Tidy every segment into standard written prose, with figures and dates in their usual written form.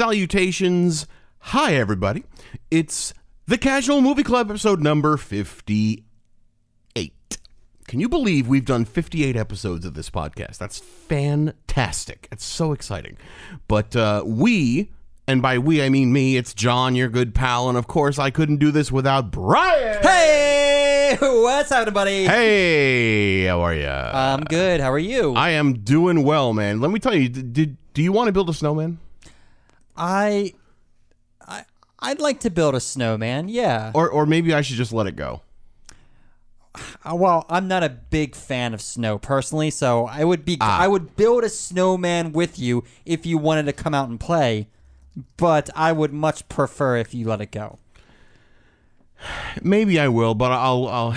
salutations. Hi, everybody. It's the Casual Movie Club, episode number 58. Can you believe we've done 58 episodes of this podcast? That's fantastic. It's so exciting. But we, and by we I mean me, it's John, your good pal, and of course I couldn't do this without Brian. Hey, what's up, everybody? Hey, how are you? I'm good. How are you? I am doing well, man. Let me tell you, do you want to build a snowman? I'd like to build a snowman, yeah. Or maybe I should just let it go. Well, I'm not a big fan of snow personally, so I would build a snowman with you if you wanted to come out and play, but I would much prefer if you let it go. Maybe I will, but I'll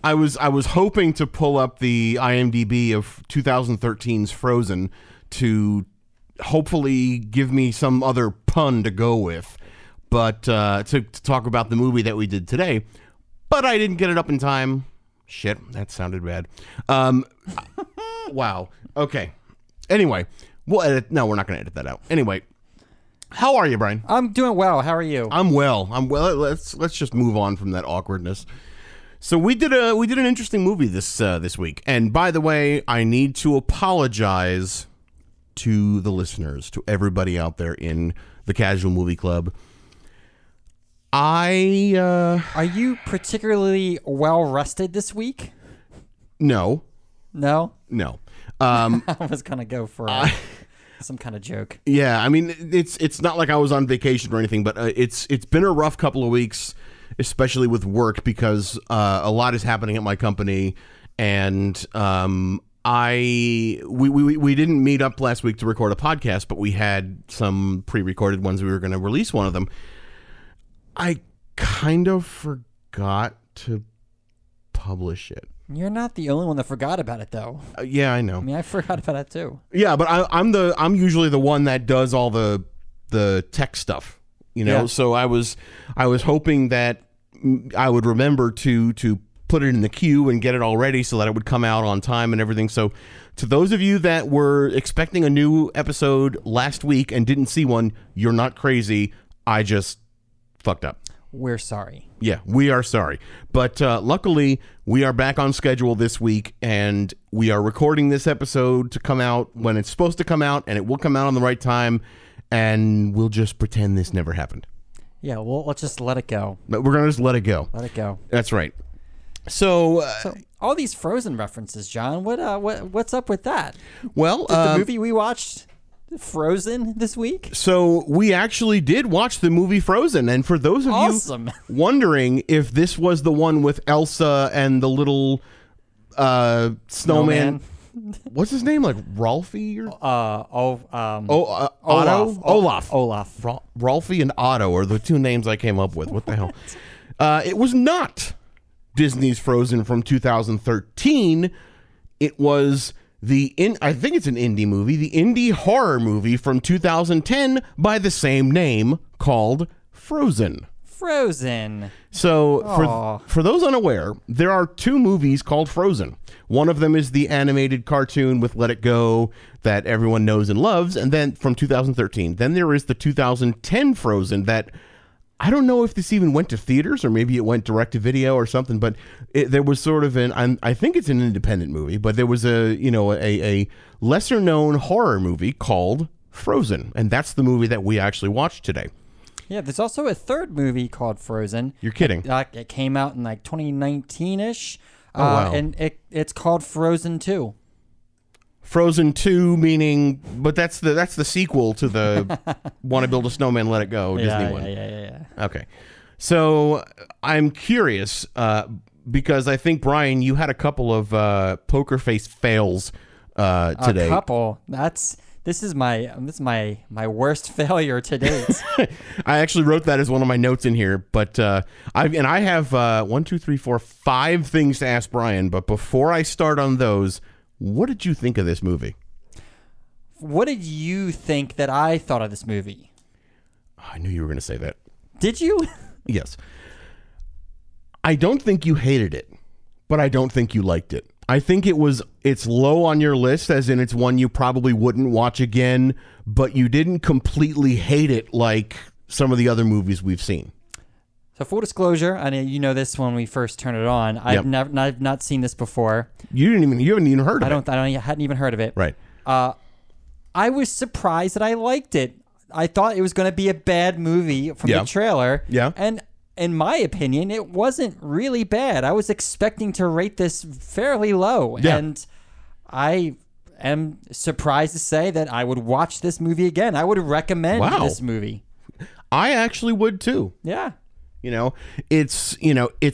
I was hoping to pull up the IMDb of 2013's Frozen to hopefully give me some other pun to go with, but to talk about the movie that we did today. But I didn't get it up in time. Shit, that sounded bad. Wow. Okay. Anyway, we'll edit. No, we're not going to edit that out. Anyway, how are you, Brian? I'm doing well. How are you? I'm well. Let's just move on from that awkwardness. So we did an interesting movie this week. And by the way, I need to apologize to the listeners, to everybody out there in the Casual Movie Club. Are you particularly well rested this week? No. No? No. I was gonna go for some kind of joke. Yeah, I mean, it's not like I was on vacation or anything, but it's been a rough couple of weeks, especially with work, because a lot is happening at my company, and we didn't meet up last week to record a podcast, but we had some pre-recorded ones. We were going to release one of them. I kind of forgot to publish it. You're not the only one that forgot about it, though. Yeah, I know. I mean, I forgot about it too. Yeah, but I'm usually the one that does all the tech stuff, you know. Yeah. So I was hoping that I would remember to put it in the queue and get it all ready so that it would come out on time and everything. So to those of you that were expecting a new episode last week and didn't see one, you're not crazy. I just fucked up. We're sorry. Yeah, we are sorry. But luckily, we are back on schedule this week, and we are recording this episode to come out when it's supposed to come out, and it will come out on the right time, and we'll just pretend this never happened. Yeah, well, let's just let it go. But we're going to just let it go. Let it go. That's right. So all these Frozen references, John, what's up with that? Well, the movie we watched, Frozen, this week? So we actually did watch the movie Frozen, and for those of you wondering if this was the one with Elsa and the little snowman, what's his name, like Ralphie or Olaf. Ralphie and Otto are the two names I came up with. What the hell? It was not Disney's Frozen from 2013. It was I think it's an indie movie, the indie horror movie from 2010 by the same name, called Frozen. Frozen. So for those unaware, there are two movies called Frozen. One of them is the animated cartoon with Let It Go that everyone knows and loves, and then from 2013. Then there is the 2010 Frozen that I don't know if this even went to theaters or maybe it went direct to video or something, but there was sort of I think it's an independent movie, but there was a lesser known horror movie called Frozen, and that's the movie that we actually watched today. Yeah, there's also a third movie called Frozen. You're kidding. It came out in like 2019-ish, wow. And it's called Frozen 2. Frozen 2 meaning, but that's the sequel to the Want to Build a Snowman, Let It Go Disney one. Yeah. Okay. So I'm curious because I think, Brian, you had a couple of poker face fails today. A couple. This is my worst failure to date. I actually wrote that as one of my notes in here, but I have 1, 2, 3, 4, 5 things to ask Brian. But before I start on those, what did you think of this movie? What did you think that I thought of this movie? I knew you were going to say that. Did you? Yes. I don't think you hated it, but I don't think you liked it. I think it's low on your list, as in it's one you probably wouldn't watch again, but you didn't completely hate it like some of the other movies we've seen. So full disclosure, I know you know this when we first turned it on. I've not seen this before. You haven't even heard of it. I hadn't even heard of it. Right. I was surprised that I liked it. I thought it was going to be a bad movie from the trailer. Yeah. And in my opinion, it wasn't really bad. I was expecting to rate this fairly low. Yeah. And I am surprised to say that I would watch this movie again. I would recommend this movie. I actually would too. Yeah. It's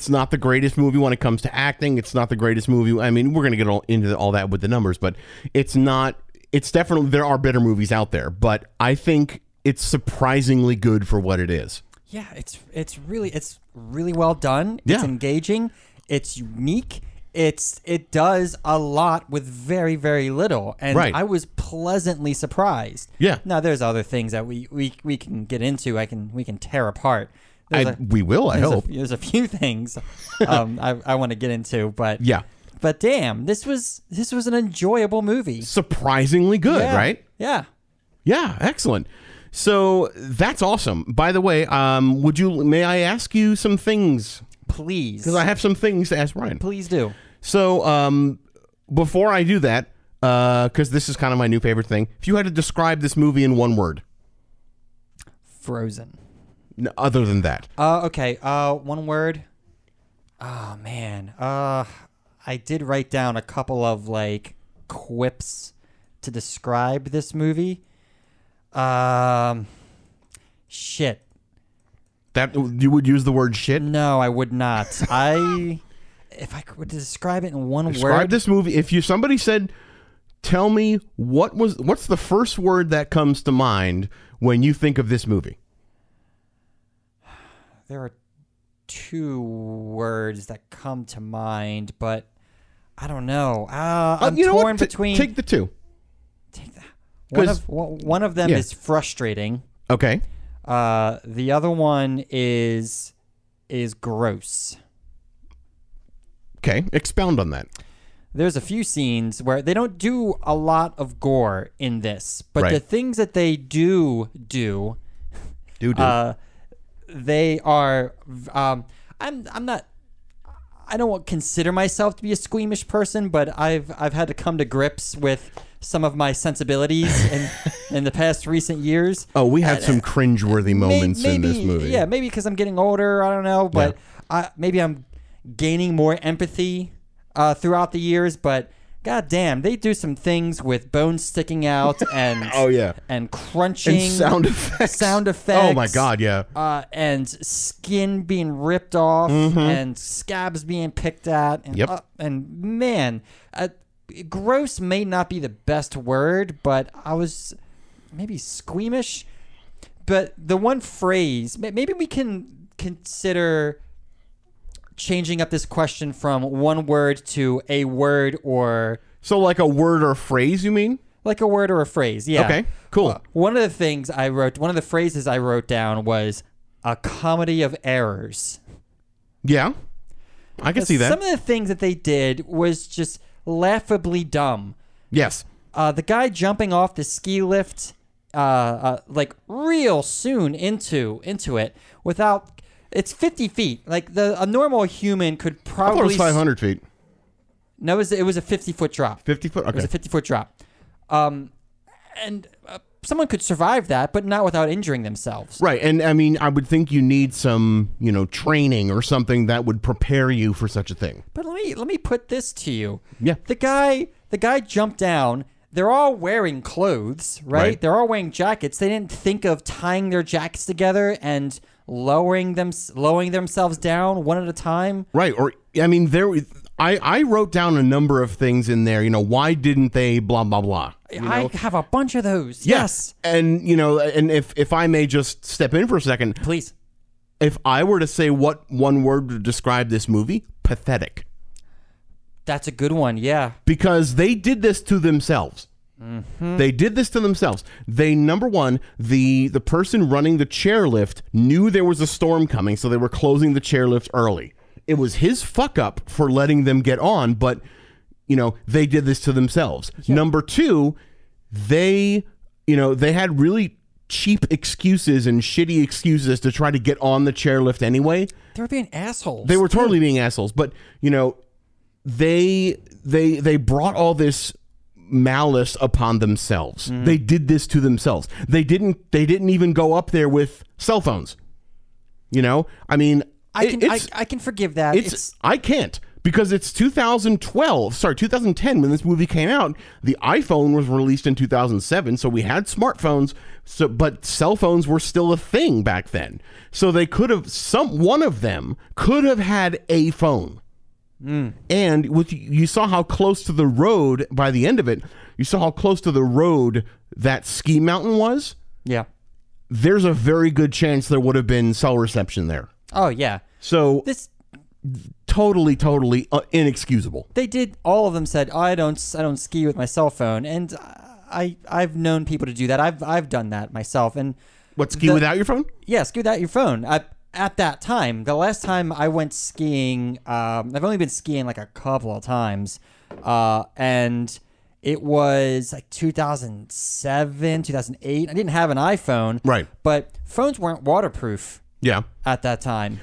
not the greatest movie when it comes to acting. It's not the greatest movie. I mean, we're going to get into all that with the numbers, but it's definitely, there are better movies out there, but I think it's surprisingly good for what it is. Yeah, it's really well done. It's engaging. It's unique. It does a lot with very, very little, and I was pleasantly surprised. Yeah. Now there's other things that we can get into. We can tear apart. We will. I hope there's a few things I want to get into, but yeah. But damn, this was an enjoyable movie. Surprisingly good, right? Yeah. Yeah. Excellent. So that's awesome. By the way, may I ask you some things? Please. Because I have some things to ask Ryan. Please do. So before I do that, because this is kind of my new favorite thing, if you had to describe this movie in one word. Frozen. No, other than that. Okay. One word. Oh man. I did write down a couple of quips to describe this movie. Shit. That you would use the word shit? No, I would not. If I could describe it in one word. Describe this movie. If somebody said, "Tell me what's the first word that comes to mind when you think of this movie?" There are two words that come to mind, but I don't know. I'm torn between. Take the two. One of them is frustrating. Okay. The other one is gross. Okay, expound on that. There's a few scenes where they don't do a lot of gore in this, but the things that they do, they are. I'm not. I don't consider myself to be a squeamish person, but I've had to come to grips with some of my sensibilities in the past recent years. Oh, we had some cringeworthy moments in this movie. Yeah, maybe because I'm getting older. I don't know, but maybe I'm gaining more empathy throughout the years. But god damn, they do some things with bones sticking out and and crunching and sound effects. Oh my god, yeah. And skin being ripped off and scabs being picked at. And, and man, gross may not be the best word, but I was maybe squeamish. But the one phrase, maybe we can consider changing up this question from one word to a word or... So like a word or phrase, you mean? Like a word or a phrase, yeah. Okay, cool. One of the phrases I wrote down was a comedy of errors. Yeah, I can see that. Some of the things that they did was just laughably dumb. Yes. The guy jumping off the ski lift real soon into it without... It's 50 feet. Like a normal human could probably... I thought it was 500 feet. No, it was a 50-foot drop. 50 foot? Okay. It was a 50-foot drop. And someone could survive that, but not without injuring themselves. Right. And I mean, I would think you need some, training or something that would prepare you for such a thing. But let me put this to you. Yeah. The guy jumped down. They're all wearing clothes, right? They're all wearing jackets. They didn't think of tying their jackets together and lowering themselves down one at a time. Right. Or I mean, I wrote down a number of things in there. Why didn't they blah blah blah? I have a bunch of those. Yes. And and if I may just step in for a second, please. If I were to say what one word to describe this movie, pathetic. That's a good one, yeah. Because they did this to themselves. Mm-hmm. They did this to themselves. They, number one, the person running the chairlift knew there was a storm coming, so they were closing the chairlift early. It was his fuck up for letting them get on, but they did this to themselves. Yeah. Number two, they had really cheap excuses and shitty excuses to try to get on the chairlift anyway. They were being assholes. They were totally being assholes. But, they brought all this malice upon themselves. They did this to themselves. They didn't even go up there with cell phones. I mean, I can forgive that. I can't, because it's 2010 when this movie came out. The iPhone was released in 2007, so we had smartphones, but cell phones were still a thing back then. So they could have, one of them could have had a phone. And you saw how close to the road, by the end of it, you saw how close to the road that ski mountain was. Yeah. There's a very good chance there would have been cell reception there. Oh, yeah. So this totally inexcusable. They did. All of them said, I don't ski with my cell phone, and I've known people to do that. I've done that myself. And what, ski without your phone? Yeah, ski without your phone. At that time, the last time I went skiing, I've only been skiing like a couple of times, and it was like 2007, 2008. I didn't have an iPhone, right? But phones weren't waterproof. Yeah, at that time.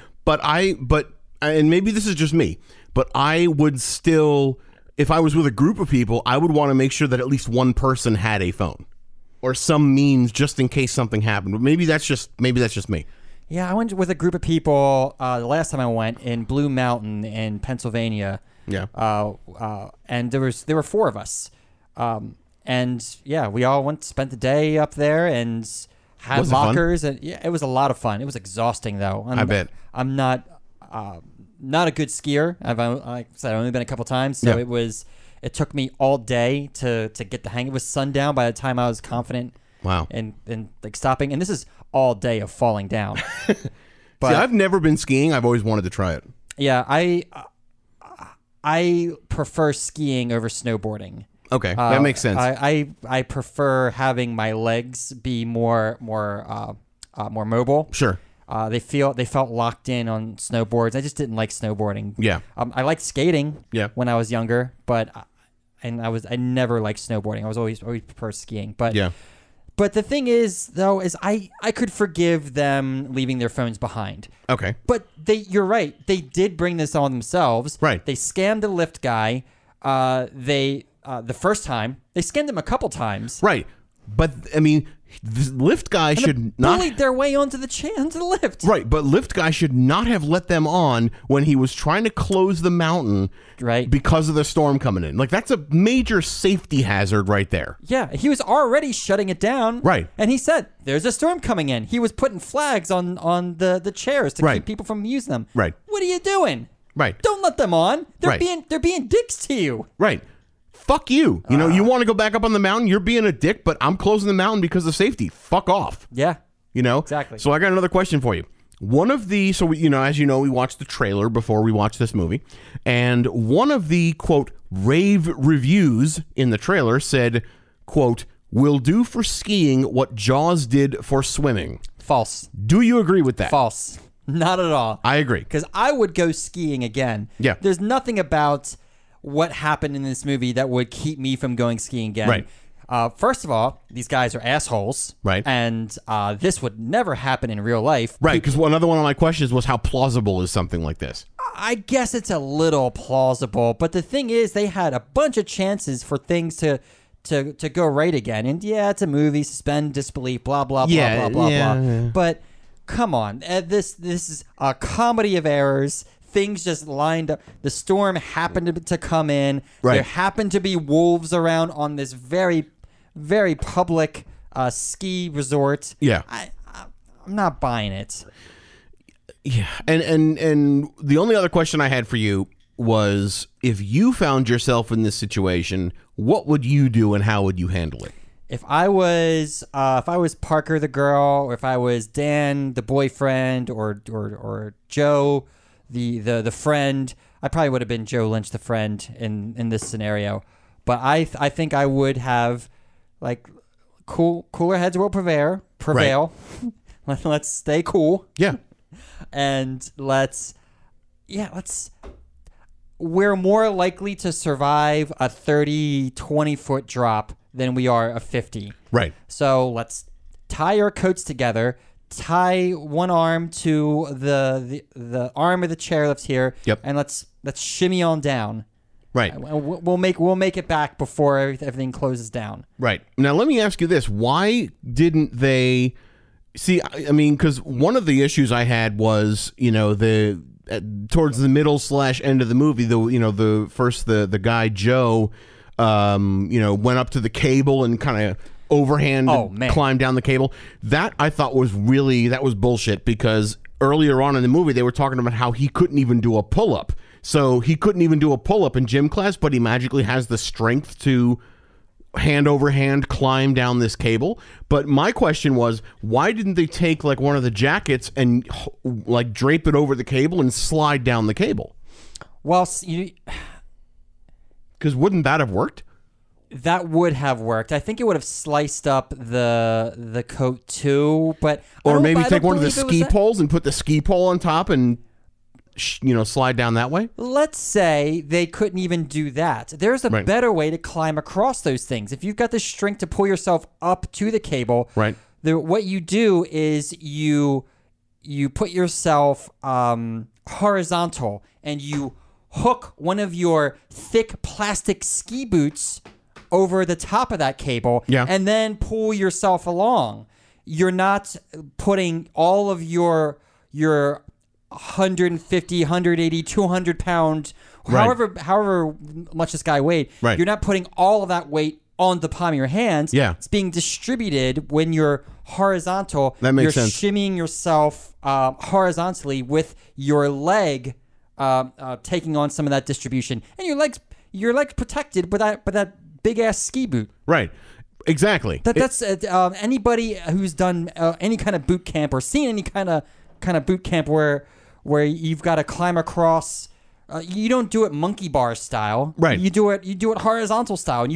And maybe this is just me, but I would still, if I was with a group of people, I would want to make sure that at least one person had a phone or some means just in case something happened. But maybe that's just me. Yeah, I went with a group of people the last time I went in Blue Mountain in Pennsylvania. Yeah. And there were four of us. And yeah, we all spent the day up there and had lockers. And yeah, it was a lot of fun. It was exhausting though. I bet. I'm not a good skier. Like I said, I've only been a couple times, so it took me all day to get the hang. It was sundown by the time I was confident. Wow. And like stopping, and this is all day of falling down. But see, I've never been skiing. I've always wanted to try it. Yeah, I prefer skiing over snowboarding. Okay, that makes sense. I prefer having my legs be more mobile. Sure. They felt locked in on snowboards. I just didn't like snowboarding. Yeah. I liked skating. Yeah. When I was younger, but I never liked snowboarding. I was always prefer skiing. But yeah. But the thing is, though, is I could forgive them leaving their phones behind. Okay. But you're right. They did bring this on themselves. Right. They scammed the lift guy. The first time they scammed him a couple times. Right. But I mean, the lift guy should not bullied their way onto the lift. Right, but lift guy should not have let them on when he was trying to close the mountain. Right. Because of the storm coming in. Like, that's a major safety hazard right there. Yeah, he was already shutting it down. Right. And he said, there's a storm coming in. He was putting flags on the chairs to keep people from using them. Right. What are you doing? Right. Don't let them on. They're being dicks to you. Right. Fuck you. You know, you want to go back up on the mountain, you're being a dick, but I'm closing the mountain because of safety. Fuck off. Yeah. You know? Exactly. So I got another question for you. One of the, as you know, we watched the trailer before we watched this movie, and one of the, quote, rave reviews in the trailer said, quote, will do for skiing what Jaws did for swimming. False. Do you agree with that? False. Not at all. I agree. Because I would go skiing again. Yeah. There's nothing about what happened in this movie that would keep me from going skiing again. Right. First of all, these guys are assholes. Right. And this would never happen in real life. Right, because another one of my questions was how plausible is something like this? I guess it's a little plausible, but the thing is they had a bunch of chances for things to go right again. And yeah, it's a movie, suspend disbelief, blah, blah, blah, blah, blah. But come on, this is a comedy of errors. Things just lined up. The storm happened to come in. Right. There happened to be wolves around on this very, very public ski resort. Yeah. I'm not buying it. Yeah. And the only other question I had for you was, if you found yourself in this situation, what would you do and how would you handle it? If I was Parker the girl, or if I was Dan the boyfriend, or Joe the friend, I probably would have been Joe Lynch the friend in this scenario. But I think I would have, like, cooler heads will prevail. Right. Let's stay cool. Yeah. And let's we're more likely to survive a 30, 20-foot drop than we are a 50. Right. So let's tie our coats together, tie one arm to the arm of the chairlift here, Yep. and let's shimmy on down. Right. We'll make it back before everything closes down. Right. Now, let me ask you this. Why didn't they... See, I mean, because one of the issues I had was, towards the middle / end of the movie, the guy, Joe, went up to the cable and kind of overhand climbed down the cable. That I thought was bullshit, because earlier on in the movie, they were talking about how he couldn't even do a pull-up. So he couldn't even do a pull-up in gym class, but he magically has the strength to hand over hand climb down this cable. But my question was, why didn't they take like one of the jackets and like drape it over the cable and slide down the cable? Well, because wouldn't that have worked? That would have worked. I think it would have sliced up the coat too, but or maybe take one of the ski poles and put the ski pole on top and slide down that way. Let's say they couldn't even do that. There's a better way to climb across those things. If you've got the strength to pull yourself up to the cable, right? What you do is you put yourself horizontal and you hook one of your thick plastic ski boots over the top of that cable, and then pull yourself along. You're not putting all of your 150, 180, 200 pound, however much this guy weighed. Right. You're not putting all of that weight on the palm of your hands. Yeah. It's being distributed when you're horizontal. That makes sense. You're shimmying yourself horizontally with your leg taking on some of that distribution, and your legs protected by that big ass ski boot. Right. Exactly. That's anybody who's done any kind of boot camp or seen any kind of boot camp where you've got to climb across. You don't do it monkey bar style. Right. You do it horizontal style. And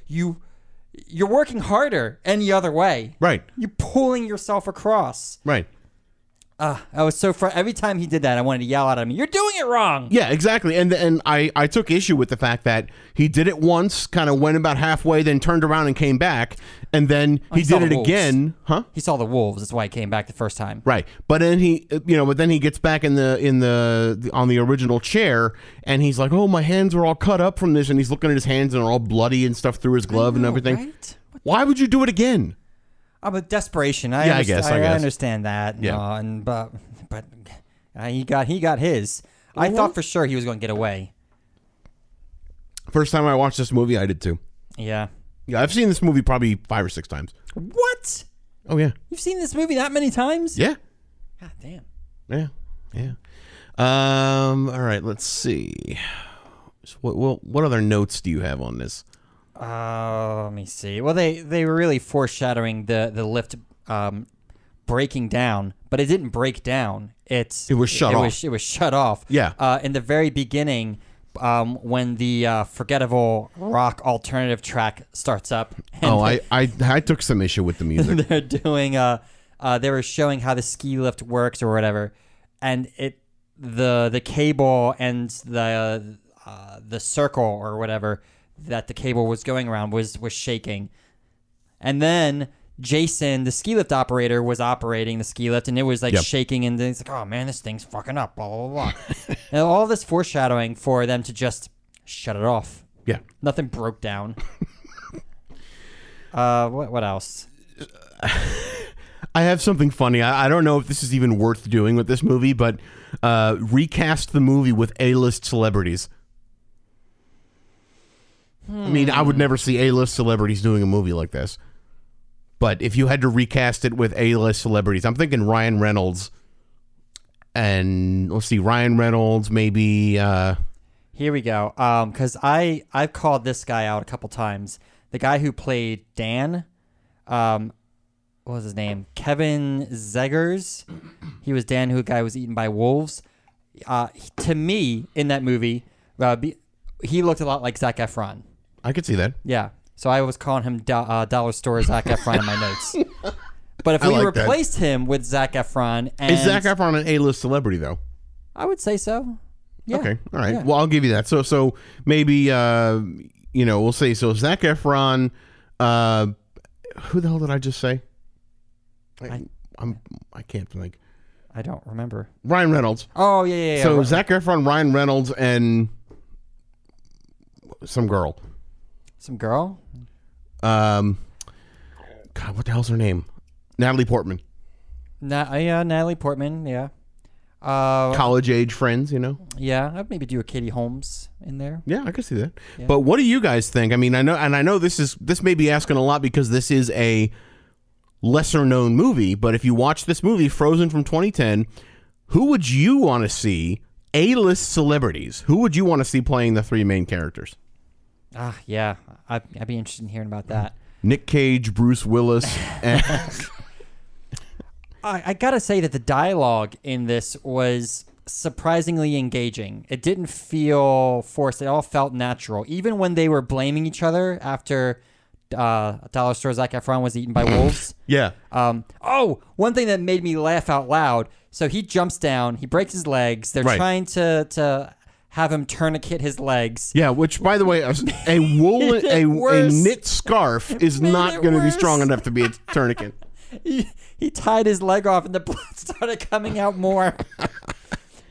you're working harder any other way. Right. You're pulling yourself across. Right. I was so every time he did that, I wanted to yell at him, "You're doing it wrong!" Yeah, exactly. And I took issue with the fact that he did it once, kind of went about halfway, then turned around and came back, and then he did it again. Huh? He saw the wolves. That's why he came back the first time. Right. But then he gets back on the original chair, and he's like, "Oh, my hands are all cut up from this," and he's looking at his hands and they're all bloody and stuff through his glove and everything. Right? Why would you do it again? But desperation. I guess. I understand that. Yeah. But he got his. I thought for sure he was going to get away. First time I watched this movie, I did too. Yeah. Yeah, I've seen this movie probably 5 or 6 times. What? Oh yeah. You've seen this movie that many times? Yeah. God damn. Yeah. All right. Let's see. What other notes do you have on this? Let me see. Well, they were really foreshadowing the lift breaking down, but it didn't break down. It was shut off. It was shut off. Yeah. In the very beginning, when the forgettable rock alternative track starts up. I took some issue with the music. They're doing they were showing how the ski lift works or whatever, and the cable and the circle or whatever that the cable was going around was shaking. And then Jason, the ski lift operator, was operating the ski lift, and it was shaking, and he's like, "Oh man, this thing's fucking up, blah, blah, blah." And all this foreshadowing for them to just shut it off. Yeah. Nothing broke down. What else? I have something funny. I don't know if this is even worth doing with this movie, but recast the movie with A-list celebrities. I mean, I would never see A-list celebrities doing a movie like this. But if you had to recast it with A-list celebrities, I'm thinking Ryan Reynolds. And let's see, Ryan Reynolds, maybe. Here we go. Because I've called this guy out a couple times. The guy who played Dan, what was his name? Kevin Zegers. He was Dan, who guy was eaten by wolves. To me, in that movie, he looked a lot like Zac Efron. I could see that. Yeah. So I was calling him Dollar Store Zac Efron in my notes. But if we replaced him with Zac Efron... Is Zac Efron an A-list celebrity, though? I would say so. Yeah. Okay. All right. Yeah. Well, I'll give you that. So maybe we'll say Zac Efron. Who the hell did I just say? I can't think. I don't remember. Ryan Reynolds. Oh yeah. So Zac Efron, Ryan Reynolds, and some girl. Some girl. God, what the hell's her name? Natalie Portman. Natalie Portman. Yeah. College age friends, Yeah, I'd maybe do a Katie Holmes in there. Yeah, I can see that. Yeah. But what do you guys think? I mean, I know this may be asking a lot because this is a lesser known movie, but if you watch this movie, Frozen from 2010, who would you want to see? A-list celebrities. Who would you want to see playing the three main characters? Yeah, I'd be interested in hearing about that. Nick Cage, Bruce Willis, and I gotta say that the dialogue in this was surprisingly engaging. It didn't feel forced. It all felt natural. Even when they were blaming each other after Dollar Store Zac Efron was eaten by wolves. Yeah. One thing that made me laugh out loud. So he jumps down. He breaks his legs. They're trying to have him tourniquet his legs. Yeah, which, by the way, a knit scarf is not going to be strong enough to be a tourniquet. He tied his leg off, and the blood started coming out more.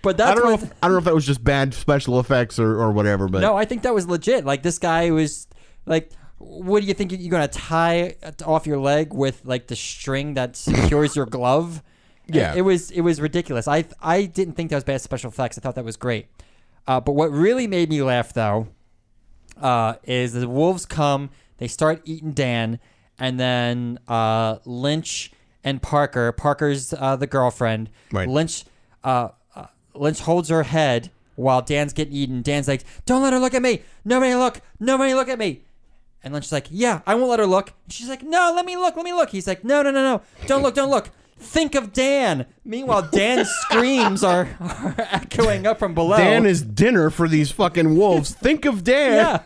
But that's I don't know if that was just bad special effects or whatever. But no, I think that was legit. Like, this guy was like, "What do you think you're going to tie off your leg with, like, the string that secures your glove?" Yeah, it was ridiculous. I didn't think that was bad special effects. I thought that was great. But what really made me laugh, though, is the wolves come. They start eating Dan, and then Lynch and Parker's the girlfriend. Right. Lynch holds her head while Dan's getting eaten. Dan's like, "Don't let her look at me. Nobody look at me." And Lynch's like, "Yeah, I won't let her look." And she's like, "No, let me look. He's like, No. Don't look. Think of Dan." Meanwhile, Dan's screams are echoing up from below. Dan is dinner for these fucking wolves. Think of Dan. Yeah.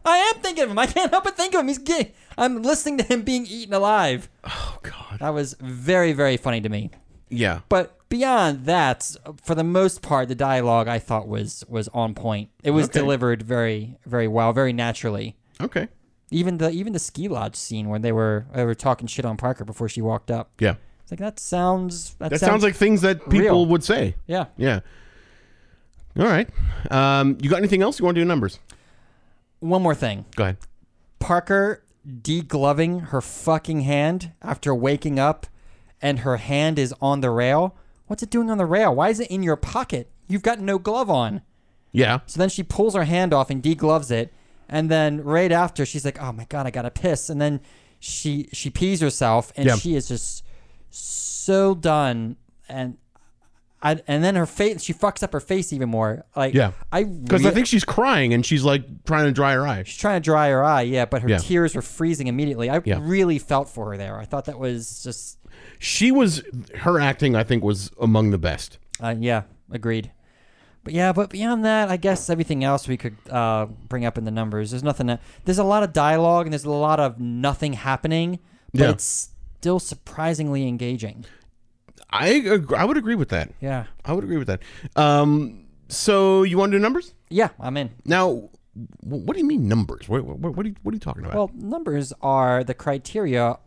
I am thinking of him. I can't help but think of him. I'm listening to him being eaten alive. Oh, God. That was very, very funny to me. Yeah. But beyond that, for the most part, the dialogue I thought was on point. It was delivered very, very well, very naturally. Okay. Even the ski lodge scene where they were talking shit on Parker before she walked up. Yeah. It's like, that sounds like things that people real. would say. Yeah. Yeah. All right. You got anything else you want to do numbers? One more thing. Go ahead. Parker degloving her fucking hand after waking up, and her hand is on the rail. What's it doing on the rail? Why is it in your pocket? You've got no glove on. Yeah. So then she pulls her hand off and degloves it, and then right after she's like, "Oh my God, I gotta piss," and then she pees herself, and she is just so done, and then her face, she fucks up her face even more. Like, yeah, because I think she's crying and she's like trying to dry her eye. She's trying to dry her eye, yeah, but her tears were freezing immediately. I really felt for her there. I thought that was just... Her acting, I think, was among the best. Yeah, agreed. But beyond that, I guess everything else we could bring up in the numbers. There's nothing. There's a lot of dialogue and there's a lot of nothing happening, but it's still surprisingly engaging. I would agree with that. Yeah. I would agree with that. So you want to do numbers? Yeah, I'm in. Now, what do you mean numbers? What are you talking about? Well, numbers are the criteria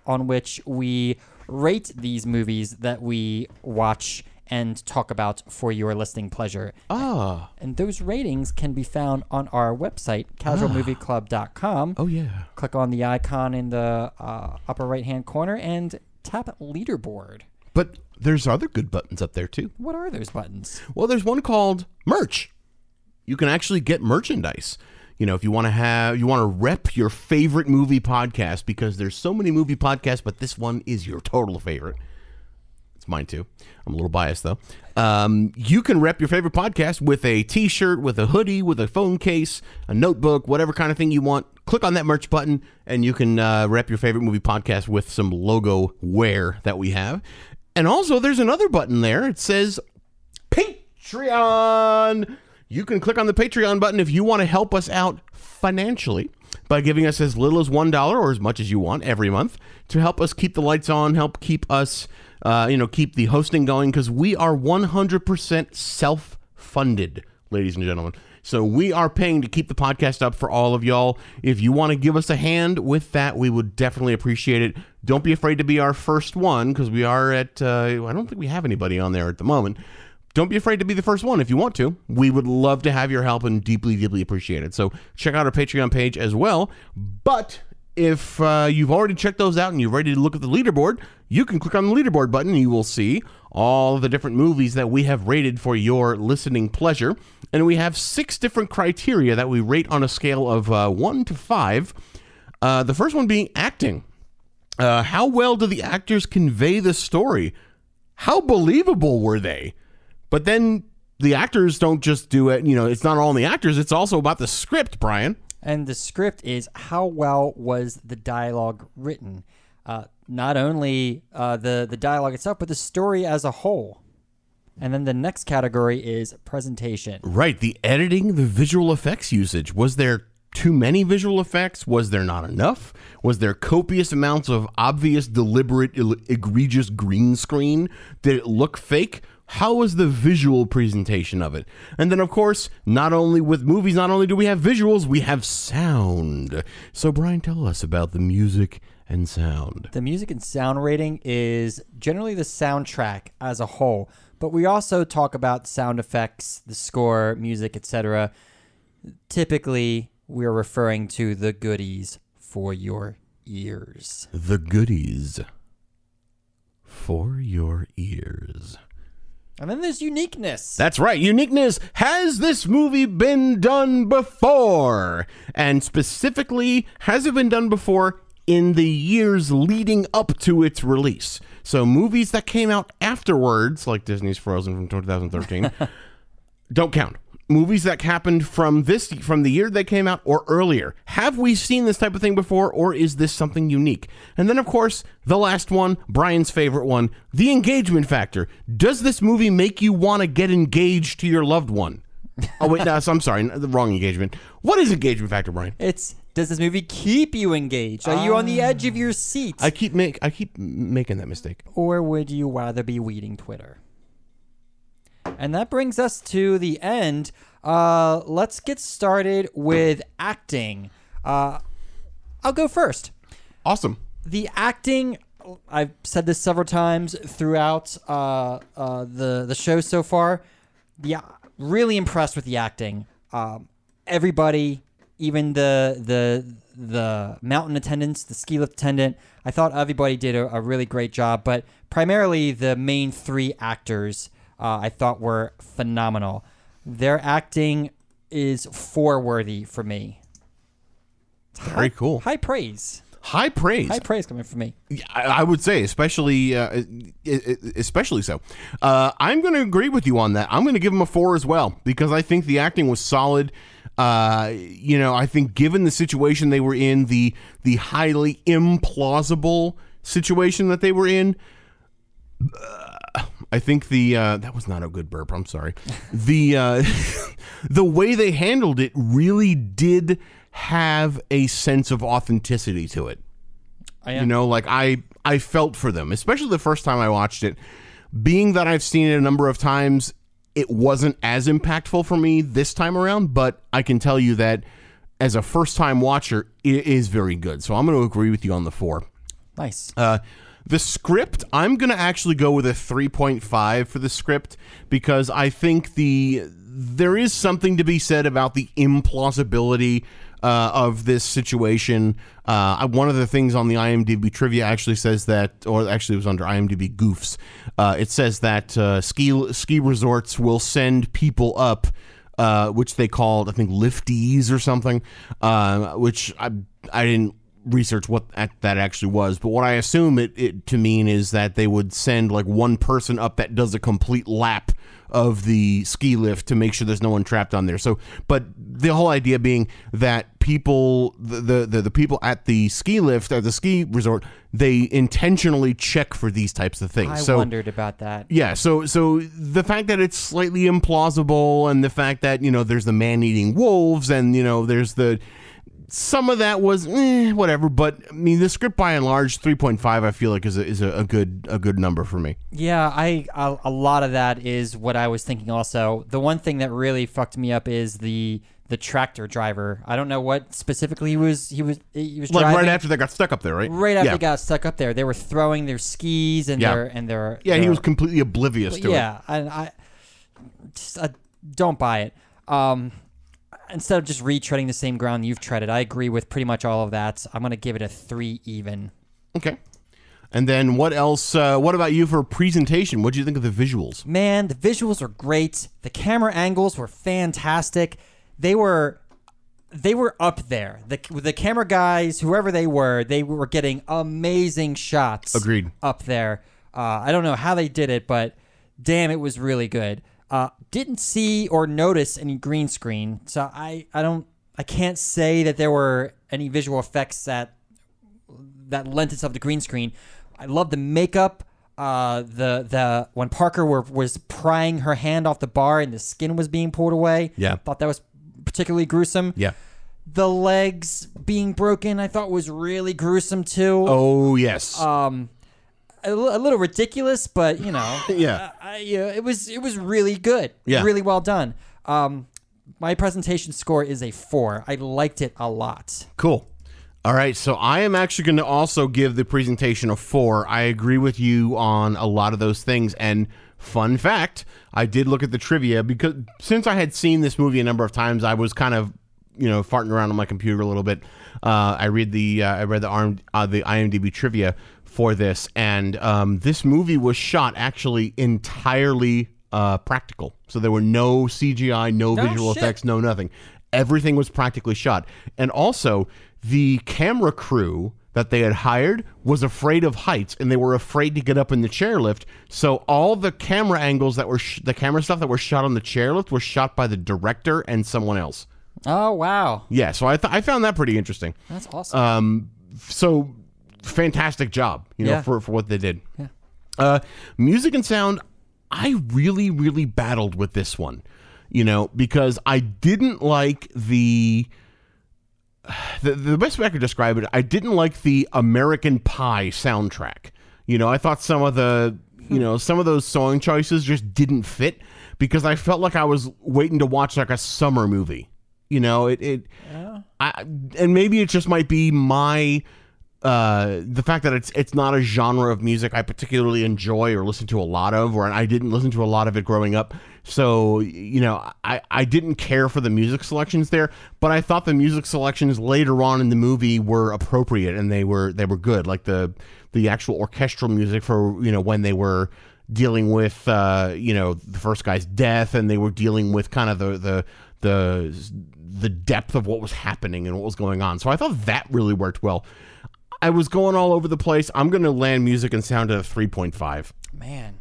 on which we rate these movies that we watch and talk about for your listening pleasure. Ah. And those ratings can be found on our website, casualmovieclub.com. Oh, yeah. Click on the icon in the upper right-hand corner and tap leaderboard. But there's other good buttons up there, too. What are those buttons? Well, there's one called merch. You can actually get merchandise. You know, if you want to rep your favorite movie podcast, because there's so many movie podcasts, but this one is your total favorite. It's mine, too. I'm a little biased, though. You can rep your favorite podcast with a t-shirt, with a hoodie, with a phone case, a notebook, whatever kind of thing you want. Click on that merch button, and you can rep your favorite movie podcast with some logo wear that we have. And also, there's another button there. It says Patreon. You can click on the Patreon button if you want to help us out financially by giving us as little as $1 or as much as you want every month to help us keep the lights on, help keep us, keep the hosting going, because we are 100% self-funded, ladies and gentlemen. So we are paying to keep the podcast up for all of y'all. If you want to give us a hand with that, we would definitely appreciate it. Don't be afraid to be our first one, because we are at, I don't think we have anybody on there at the moment. Don't be afraid to be the first one if you want to. We would love to have your help and deeply, deeply appreciate it. So check out our Patreon page as well. But if you've already checked those out and you're ready to look at the leaderboard, you can click on the leaderboard button and you will see all of the different movies that we have rated for your listening pleasure. And we have 6 different criteria that we rate on a scale of 1 to 5. The first one being acting. How well do the actors convey the story? How believable were they? But then the actors don't just do it, it's not all on the actors, it's also about the script, Brian. And the script is how well was the dialogue written? Not only the dialogue itself, but the story as a whole. And then the next category is presentation. Right, the editing, the visual effects usage. Was there too many visual effects? Was there not enough? Was there copious amounts of obvious, deliberate, egregious green screen? Did it look fake? How was the visual presentation of it? And then, of course, not only with movies, not only do we have visuals, we have sound. So, Brian, tell us about the music and sound. The music and sound rating is generally the soundtrack as a whole, but we also talk about sound effects, the score, music, etc. Typically, we're referring to the goodies for your ears. The goodies for your ears. And then there's uniqueness. That's right. Uniqueness. Has this movie been done before? And specifically, has it been done before in the years leading up to its release? So movies that came out afterwards, like Disney's Frozen from 2013, don't count. Movies that happened from the year they came out or earlier. Have we seen this type of thing before, or is this something unique? And then, of course, the last one, Brian's favorite one, the engagement factor. Does this movie make you want to get engaged to your loved one? Oh, wait, no, I'm sorry, the wrong engagement. What is engagement factor, Brian? Does this movie keep you engaged? Are you on the edge of your seat? I keep making that mistake. Or would you rather be weeding Twitter? And that brings us to the end. Let's get started with acting. I'll go first. Awesome. The acting, I've said this several times throughout the show so far. Yeah, really impressed with the acting. Everybody, even the mountain attendants, the ski lift attendant, I thought everybody did a really great job. But primarily the main 3 actors I thought were phenomenal. Their acting is 4-worthy for me. Very cool. High praise. High praise. High praise coming from me. I would say, especially so. I'm going to agree with you on that. I'm going to give them a 4 as well, because I think the acting was solid. I think given the situation they were in, the highly implausible situation that they were in, I think that was not a good burp. I'm sorry. The way they handled it really did have a sense of authenticity to it. I felt for them, especially the first time I watched it. Being that I've seen it a number of times, it wasn't as impactful for me this time around, but I can tell you that as a first-time watcher, it is very good. So I'm going to agree with you on the 4. Nice. The script, I'm going to actually go with a 3.5 for the script, because I think there is something to be said about the implausibility of this situation. One of the things on the IMDb trivia actually says that, or actually it was under IMDb Goofs, it says that ski resorts will send people up, which they called, I think, liftees or something, which I didn't research what that actually was, but what I assume it to mean is that they would send like one person up that does a complete lap of the ski lift to make sure there's no one trapped on there. So, but the whole idea being that people, the people at the ski lift, at the ski resort, they intentionally check for these types of things. I wondered about that. Yeah, so the fact that it's slightly implausible, and the fact that, there's the man-eating wolves, and, there's the some of that was whatever, but I mean, the script by and large, 3.5, I feel like is a good number for me. Yeah, a lot of that is what I was thinking. Also, the one thing that really fucked me up is the tractor driver. I don't know what specifically he was like driving. Right after they got stuck up there, right? Right after they got stuck up there, they were throwing their skis and their he was completely oblivious to it. Yeah, and I don't buy it. Instead of just retreading the same ground you've treaded, I agree with pretty much all of that. I'm going to give it a 3 even. Okay. And then what else? What about you for presentation? What do you think of the visuals? Man, the visuals are great. The camera angles were fantastic. They were up there. The camera guys, whoever they were getting amazing shots. Agreed. Up there. I don't know how they did it, but damn, it was really good. Didn't see or notice any green screen, so I can't say that there were any visual effects that lent itself to green screen. I love the makeup. The when Parker was prying her hand off the bar and the skin was being pulled away. Yeah, thought that was particularly gruesome. Yeah. The legs being broken, I thought was really gruesome too. Oh yes. A little ridiculous, but you know, it was really good. Yeah, really well done. My presentation score is a 4. I liked it a lot. Cool. All right, so I am actually going to also give the presentation a 4. I agree with you on a lot of those things. And fun fact, I did look at the trivia because since I had seen this movie a number of times, I was kind of farting around on my computer a little bit. I read the IMDb trivia for this, and this movie was shot actually entirely practical. So there were no CGI, no visual effects, no nothing. Everything was practically shot. And also, the camera crew that they had hired was afraid of heights, and they were afraid to get up in the chairlift. So all the camera angles that were the camera stuff that were shot on the chairlift was shot by the director and someone else. Oh wow! Yeah, so I found that pretty interesting. That's awesome. So fantastic job, for what they did. Yeah. Music and sound, I really, really battled with this one, because I didn't like the best way I could describe it, I didn't like the American Pie soundtrack. I thought some of the, some of those song choices just didn't fit because I felt like I was waiting to watch like a summer movie. And maybe it just might be my the fact that it's not a genre of music I particularly enjoy or listen to a lot of, or I didn't listen to a lot of it growing up. So, I didn't care for the music selections there, but I thought the music selections later on in the movie were appropriate and they were good. Like the actual orchestral music for, when they were dealing with, the first guy's death, and they were dealing with kind of the depth of what was happening and what was going on. So I thought that really worked well. I was going all over the place. I'm going to land music and sound at a 3.5. Man.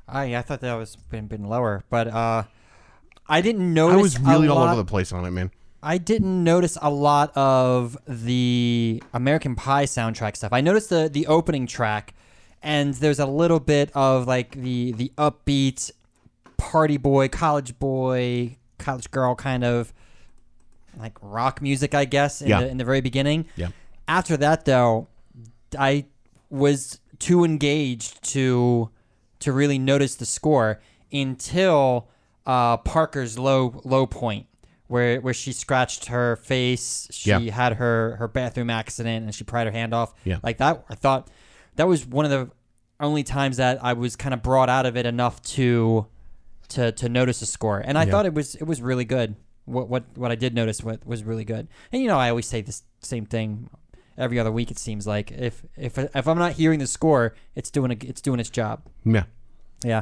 I thought that was been lower, but I didn't notice. I was really all over the place on it, man. I didn't notice a lot of the American Pie soundtrack stuff. I noticed the opening track, and there's a little bit of like the upbeat party boy, college girl kind of like rock music, I guess, in the very beginning. Yeah. After that, though, I was too engaged to really notice the score until Parker's low point, where she scratched her face, she had her bathroom accident, and she pried her hand off. Yeah. Like that, I thought that was one of the only times that I was kind of brought out of it enough to notice the score, and I thought it was really good. What I did notice was really good, and I always say this same thing every other week. It seems like if I'm not hearing the score, it's doing its job. Yeah.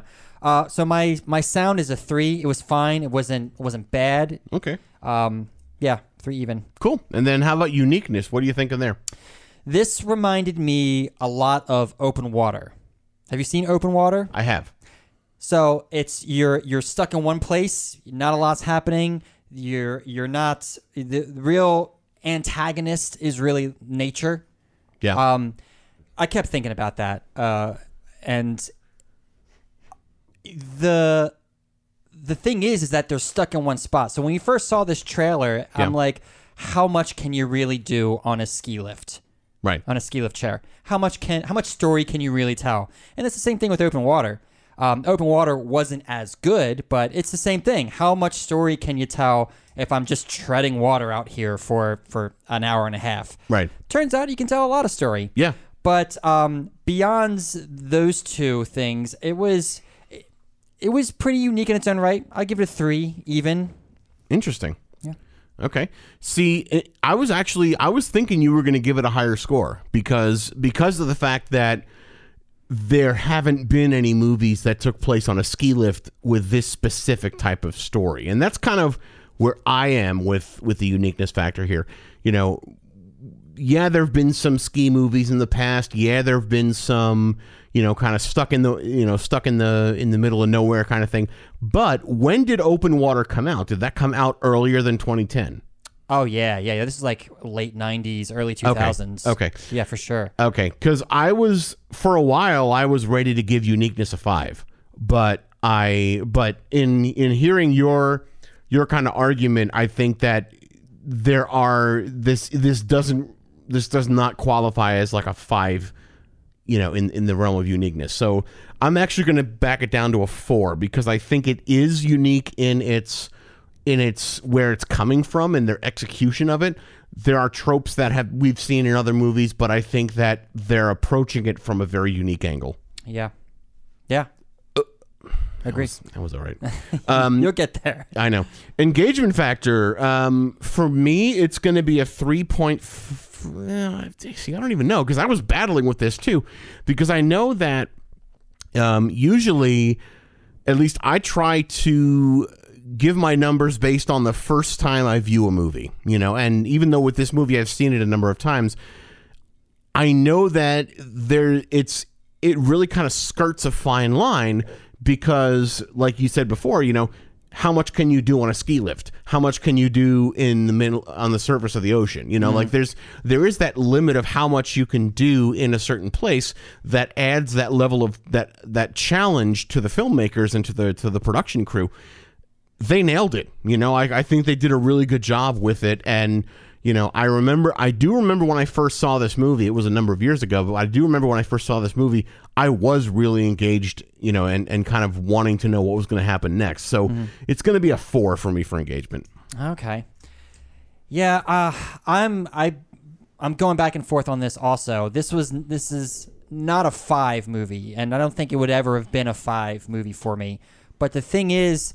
So my sound is a 3. It was fine. It wasn't bad. Okay. 3 even. Cool. And then how about uniqueness? What are you thinking there? This reminded me a lot of Open Water. Have you seen Open Water? I have. So it's you're stuck in one place. Not a lot's happening. You're not the real antagonist is really nature. Yeah. I kept thinking about that, and the thing is that they're stuck in one spot. So when you first saw this trailer, I'm like, how much can you really do on a ski lift? Right. On a ski lift chair. How much story can you really tell? And it's the same thing with open water. Open water wasn't as good, but it's the same thing. How much story can you tell if I'm just treading water out here for an hour and a half? Right. Turns out you can tell a lot of story. Yeah. But beyond those two things, it was pretty unique in its own right. I'll give it a 3 even. Interesting. Yeah. Okay. See, I was thinking you were going to give it a higher score because of the fact that there haven't been any movies that took place on a ski lift with this specific type of story. And that's kind of where I am with the uniqueness factor here. You know, yeah, there have been some ski movies in the past. Yeah, there have been some, you know, kind of stuck in the middle of nowhere kind of thing. But when did Open Water come out? Did that come out earlier than 2010? Oh, yeah. This is like late 90s, early 2000s. Okay. Yeah, for sure. Okay, because for a while, I was ready to give Uniqueness a 5. But in hearing your kind of argument, I think that this does not qualify as like a 5, you know, in the realm of uniqueness. So I'm actually going to back it down to a 4 because I think it is unique in its where it's coming from and their execution of it. There are tropes that we've seen in other movies, but I think that they're approaching it from a very unique angle. Yeah. Agree. That was all right. You'll get there. I know. Engagement factor. For me, it's going to be a 3. See, I don't even know because I was battling with this too, because I know that usually, at least I try to give my numbers based on the first time I view a movie, you know, and even though with this movie I've seen it a number of times, I know that it really kind of skirts a fine line because, like you said before, you know, how much can you do on a ski lift? How much can you do in the middle on the surface of the ocean? You know, like there is that limit of how much you can do in a certain place that adds that level of that challenge to the filmmakers and to the production crew. They nailed it. You know, I think they did a really good job with it. And, you know, I do remember when I first saw this movie, it was a number of years ago, but I do remember when I first saw this movie, I was really engaged, you know, and kind of wanting to know what was going to happen next. So it's going to be a 4 for me for engagement. Okay. Yeah. I'm going back and forth on this also. This is not a 5 movie, and I don't think it would ever have been a 5 movie for me. But the thing is,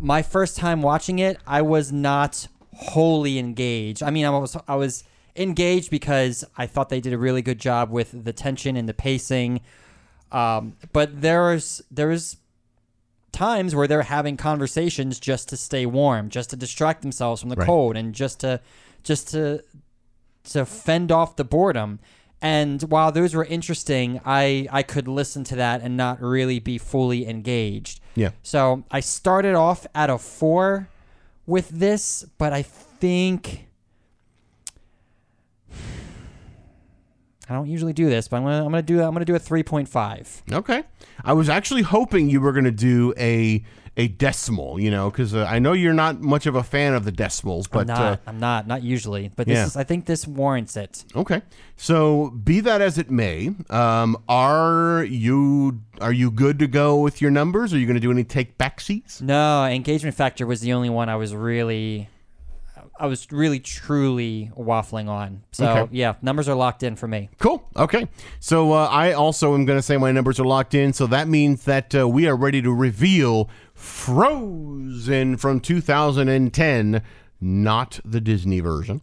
my first time watching it, I was not wholly engaged. I mean, I was engaged because I thought they did a really good job with the tension and the pacing. But there's times where they're having conversations just to stay warm, just to distract themselves from the cold, and just to fend off the boredom. And while those were interesting, I could listen to that and not really be fully engaged. Yeah. So I started off at a 4 with this, but I think I don't usually do this, but I'm gonna do a 3.5. Okay. I was actually hoping you were gonna do a decimal, you know, because I know you're not much of a fan of the decimals, but I'm not usually, but I think this warrants it. Okay, so be that as it may, are you good to go with your numbers? Are you going to do any take back seats? No, engagement factor was the only one I was really truly waffling on. So yeah, numbers are locked in for me. Cool. Okay. So I also am going to say my numbers are locked in. So that means that we are ready to reveal Frozen from 2010, not the Disney version.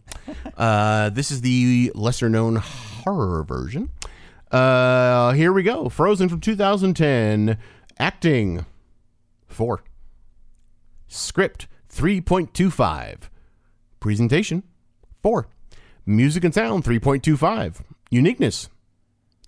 This is the lesser known horror version. Here we go. Frozen from 2010. Acting 4. Script 3.25. Presentation 4. Music and sound 3.25. Uniqueness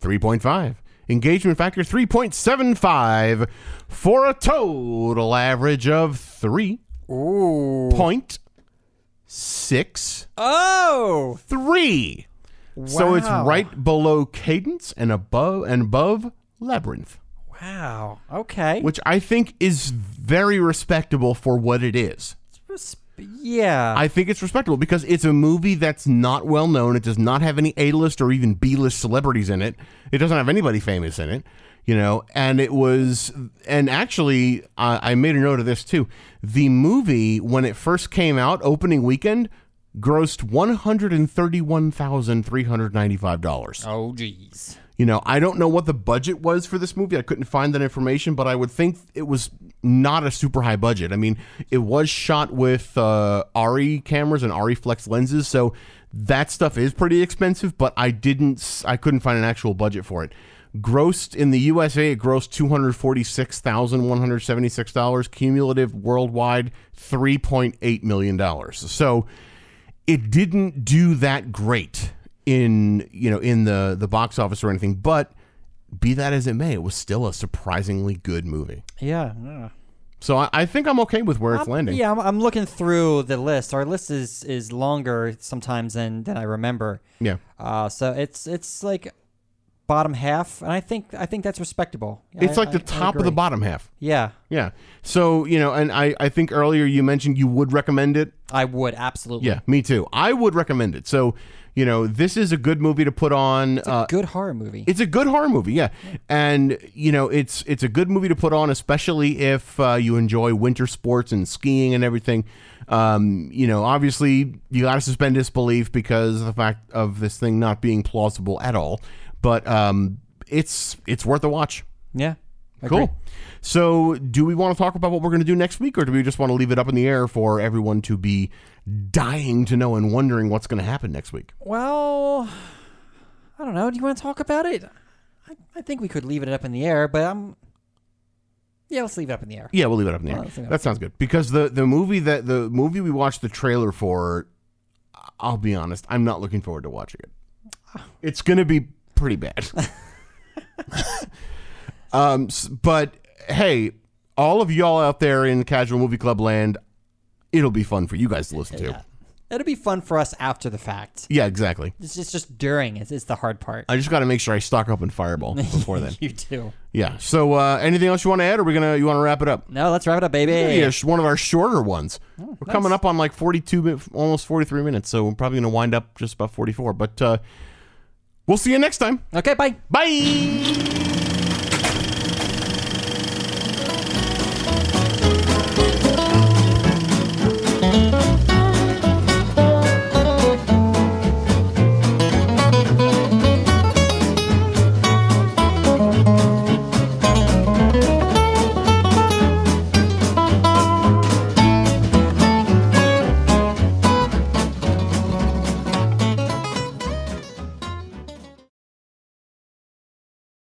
3.5. Engagement factor 3.75 for a total average of 3.6. Oh, 3. Wow. So it's right below Cadence and above Labyrinth. Wow. Okay. Which I think is very respectable for what it is. Yeah. I think it's respectable because it's a movie that's not well known. It does not have any A-list or even B-list celebrities in it. It doesn't have anybody famous in it, you know, and it was, and actually, I made a note of this too. The movie, when it first came out, opening weekend, grossed $131,395. Oh, geez. You know, I don't know what the budget was for this movie. I couldn't find that information, but I would think it was not a super high budget. I mean, it was shot with ARRI cameras and ARRI flex lenses, so that stuff is pretty expensive, but I couldn't find an actual budget for it. Grossed in the USA, it grossed $246,176. Cumulative worldwide, $3.8 million. So it didn't do that great in the box office or anything, but be that as it may, it was still a surprisingly good movie. Yeah. So I think I'm okay with where it's landing. Yeah, I'm looking through the list. Our list is longer sometimes than I remember. Yeah. So it's like bottom half, and I think that's respectable. It's like the top of the bottom half. Yeah. Yeah. So, you know, and I think earlier you mentioned you would recommend it. I would, absolutely. Yeah, me too. I would recommend it. So, you know, this is a good movie to put on. It's a good horror movie. It's a good horror movie, yeah. And, you know, it's a good movie to put on, especially if you enjoy winter sports and skiing and everything. You know, obviously, you got to suspend disbelief because of the fact of this thing not being plausible at all. But it's worth a watch. Yeah. Cool. So do we want to talk about what we're going to do next week, or do we just want to leave it up in the air for everyone to be dying to know and wondering what's going to happen next week? Well, I don't know. Do you want to talk about it? I think we could leave it up in the air, but yeah, let's leave it up in the air. Yeah, we'll leave it up in the air. That sounds good. Because the movie we watched the trailer for, I'll be honest, I'm not looking forward to watching it. It's going to be pretty bad. But hey, all of y'all out there in Casual Movie Club land, it'll be fun for you guys to listen to. It'll be fun for us after the fact. Yeah, exactly. It's just during is the hard part. I just got to make sure I stock up on Fireball before then. You do. Yeah. So anything else you want to add, or you want to wrap it up? No, let's wrap it up, baby. Yeah, one of our shorter ones. We're coming up on like 42, almost 43 minutes, so we're probably going to wind up just about 44. But we'll see you next time. Okay, bye. Bye.